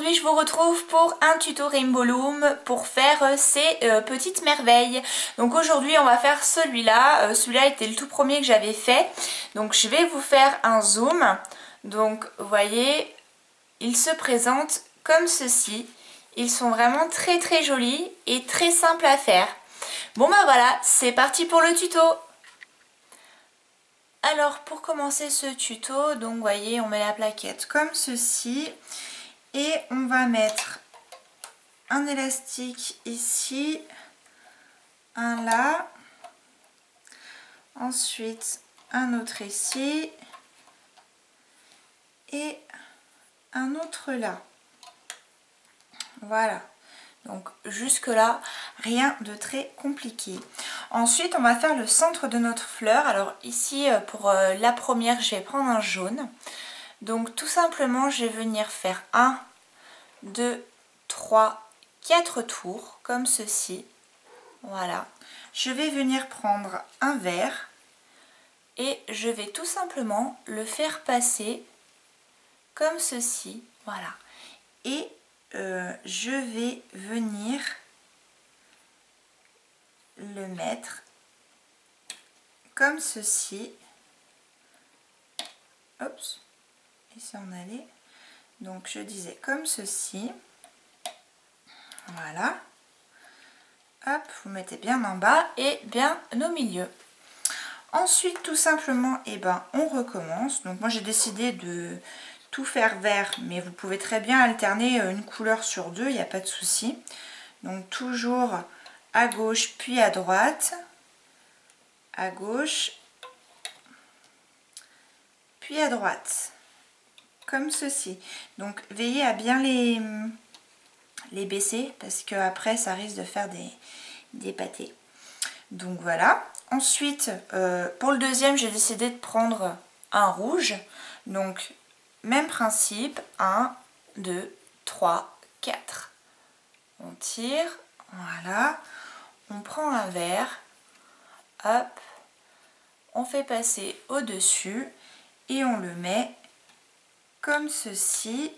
aujourd'hui je vous retrouve pour un tuto Rainbow Loom pour faire ces petites merveilles. Donc aujourd'hui on va faire celui-là. Celui-là était le tout premier que j'avais fait. Donc je vais vous faire un zoom. Donc vous voyez, ils se présentent comme ceci. Ils sont vraiment très très jolis et très simples à faire. Bon bah voilà, c'est parti pour le tuto. Alors pour commencer ce tuto, donc vous voyez, on met la plaquette comme ceci et on va mettre un élastique ici, un là, ensuite un autre ici et un autre là. Voilà. Donc jusque là, rien de très compliqué. Ensuite, on va faire le centre de notre fleur. Alors ici, pour la première, je vais prendre un jaune. Donc tout simplement, je vais venir faire 1, 2, 3, 4 tours, comme ceci. Voilà. Je vais venir prendre un vert et je vais tout simplement le faire passer comme ceci. Voilà. Et je vais venir le mettre comme ceci. Oups, et ça en allait. Donc je disais comme ceci. Voilà. Hop, vous mettez bien en bas et bien au milieu. Ensuite, tout simplement, on recommence. Donc moi j'ai décidé de tout faire vert, mais vous pouvez très bien alterner une couleur sur deux, il n'y a pas de souci. Donc toujours à gauche puis à droite, à gauche puis à droite, comme ceci. Donc veillez à bien les baisser parce que après ça risque de faire des pâtés. Donc voilà. Ensuite pour le deuxième, j'ai décidé de prendre un rouge. Donc même principe, 1, 2, 3, 4. On tire, voilà. On prend un vert, hop, on fait passer au-dessus et on le met comme ceci,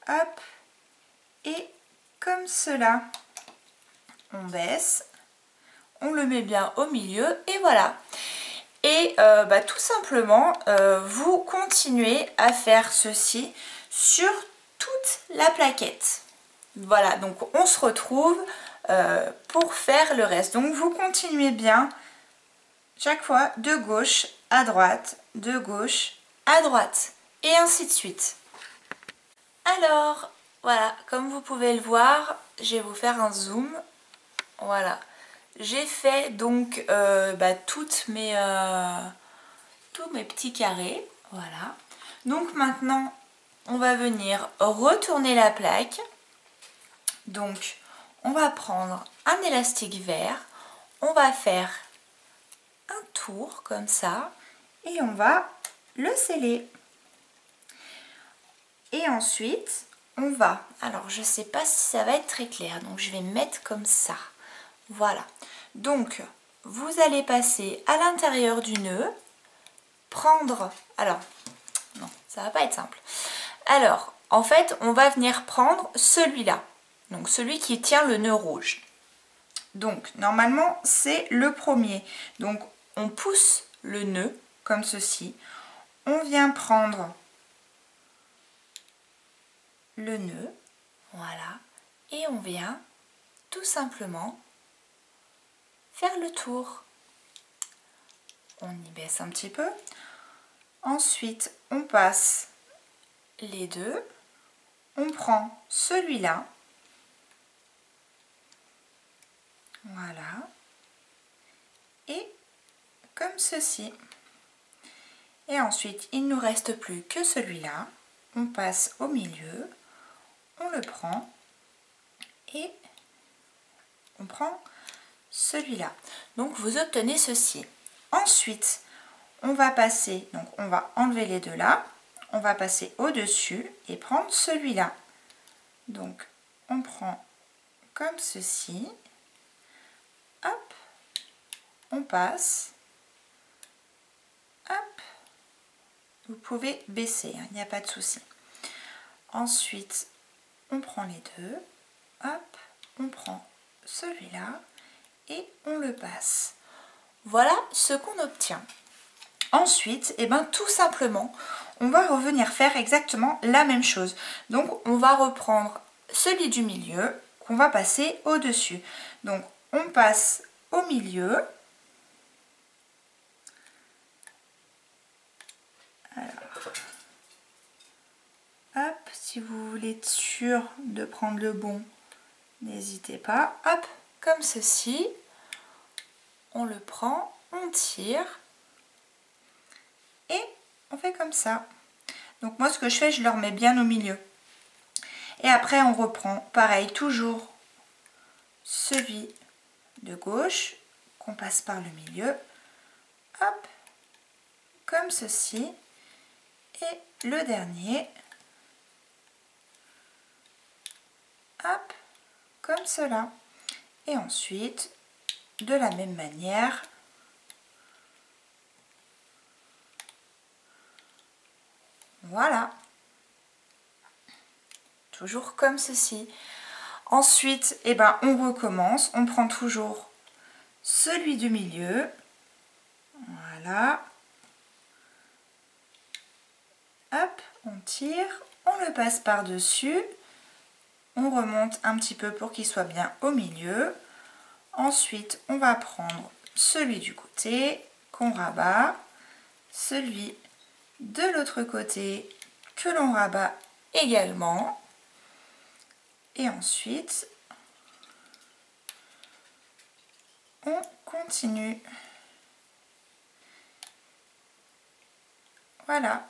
hop, et comme cela. On baisse, on le met bien au milieu et voilà. Et tout simplement, vous continuez à faire ceci sur toute la plaquette. Voilà, donc on se retrouve pour faire le reste. Donc vous continuez bien chaque fois de gauche à droite, de gauche à droite et ainsi de suite. Alors voilà, comme vous pouvez le voir, je vais vous faire un zoom. Voilà, j'ai fait donc tous mes petits carrés. Voilà, donc maintenant on va venir retourner la plaque. Donc on va prendre un élastique vert, on va faire un tour comme ça et on va le sceller. Et ensuite on va, alors je sais pas si ça va être très clair, donc je vais mettre comme ça. Voilà, donc vous allez passer à l'intérieur du nœud, prendre, alors non, ça va pas être simple. Alors en fait on va venir prendre celui-là, donc celui qui tient le nœud rouge. Donc normalement c'est le premier, donc on pousse le nœud comme ceci, on vient prendre le nœud, voilà, et on vient tout simplement faire le tour. On y baisse un petit peu, ensuite on passe les deux, on prend celui-là, voilà, et comme ceci. Et ensuite il ne nous reste plus que celui-là, on passe au milieu, on le prend et on prend celui-là. Donc vous obtenez ceci. Ensuite on va passer, donc on va enlever les deux là, on va passer au-dessus et prendre celui-là. Donc on prend comme ceci, hop, on passe, hop, vous pouvez baisser, il n'y a pas de souci. Ensuite, on prend les deux, hop, on prend celui-là et on le passe. Voilà ce qu'on obtient. Ensuite, tout simplement, on va revenir faire exactement la même chose. Donc, on va reprendre celui du milieu qu'on va passer au-dessus. Donc, on passe au milieu. Alors, hop, si vous voulez être sûr de prendre le bon, n'hésitez pas. Hop, comme ceci. On le prend, on tire. Et on fait comme ça. Donc moi ce que je fais, je le remets bien au milieu. Et après on reprend pareil, toujours celui de gauche qu'on passe par le milieu. Hop, comme ceci. Et le dernier. Hop, comme cela. Et ensuite, de la même manière, voilà, toujours comme ceci. Ensuite, on recommence, on prend toujours celui du milieu, voilà, hop, on tire, on le passe par-dessus, on remonte un petit peu pour qu'il soit bien au milieu. Ensuite, on va prendre celui du côté qu'on rabat, celui de l'autre côté que l'on rabat également. Et ensuite, on continue. Voilà.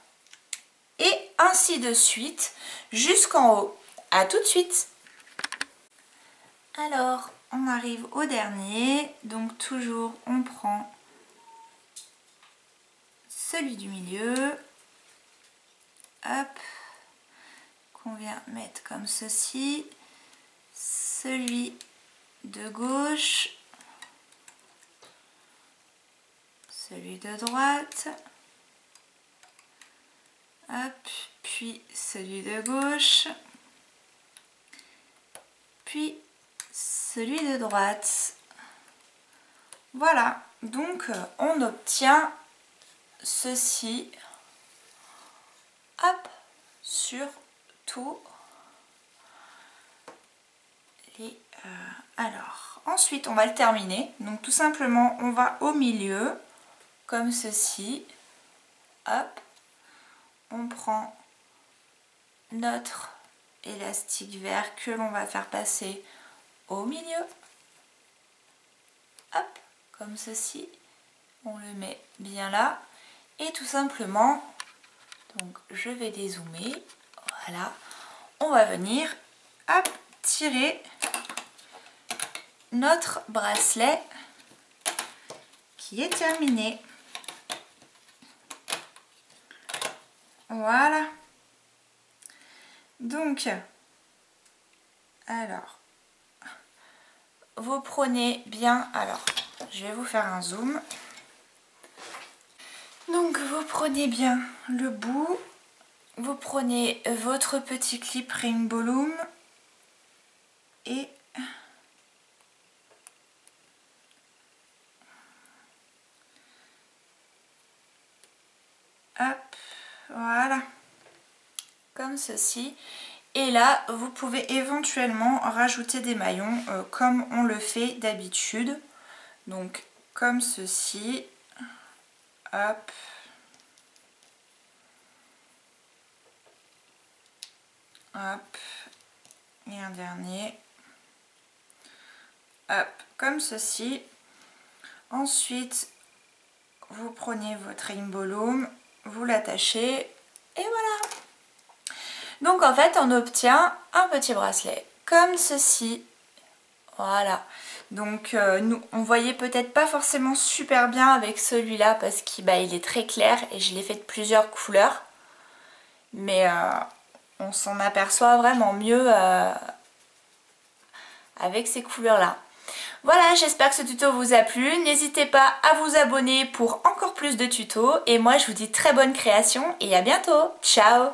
Et ainsi de suite jusqu'en haut. À tout de suite. Alors, on arrive au dernier. Donc toujours, on prend celui du milieu. Hop. Qu'on vient mettre comme ceci. Celui de gauche. Celui de droite. Hop. Puis celui de gauche. Puis celui de droite. Voilà, donc on obtient ceci, hop, sur tout les... alors, ensuite on va le terminer. Donc tout simplement, on va au milieu, comme ceci, hop, on prend notre élastique vert que l'on va faire passer au milieu, hop, comme ceci, on le met bien là et tout simplement, donc je vais dézoomer, voilà, on va venir, hop, tirer notre bracelet qui est terminé. Voilà. Donc, alors, vous prenez bien, alors, je vais vous faire un zoom. Donc, vous prenez bien le bout, vous prenez votre petit clip Rainbow Loom et hop, voilà, comme ceci. Et là, vous pouvez éventuellement rajouter des maillons comme on le fait d'habitude. Donc, comme ceci. Hop. Hop. Et un dernier. Hop. Comme ceci. Ensuite, vous prenez votre Rainbow Loom, vous l'attachez et voilà. Donc en fait on obtient un petit bracelet comme ceci, voilà. Donc nous on voyait peut-être pas forcément super bien avec celui-là parce qu'il il est très clair et je l'ai fait de plusieurs couleurs, mais on s'en aperçoit vraiment mieux avec ces couleurs là. Voilà, j'espère que ce tuto vous a plu, n'hésitez pas à vous abonner pour encore plus de tutos et moi je vous dis très bonne création et à bientôt, ciao.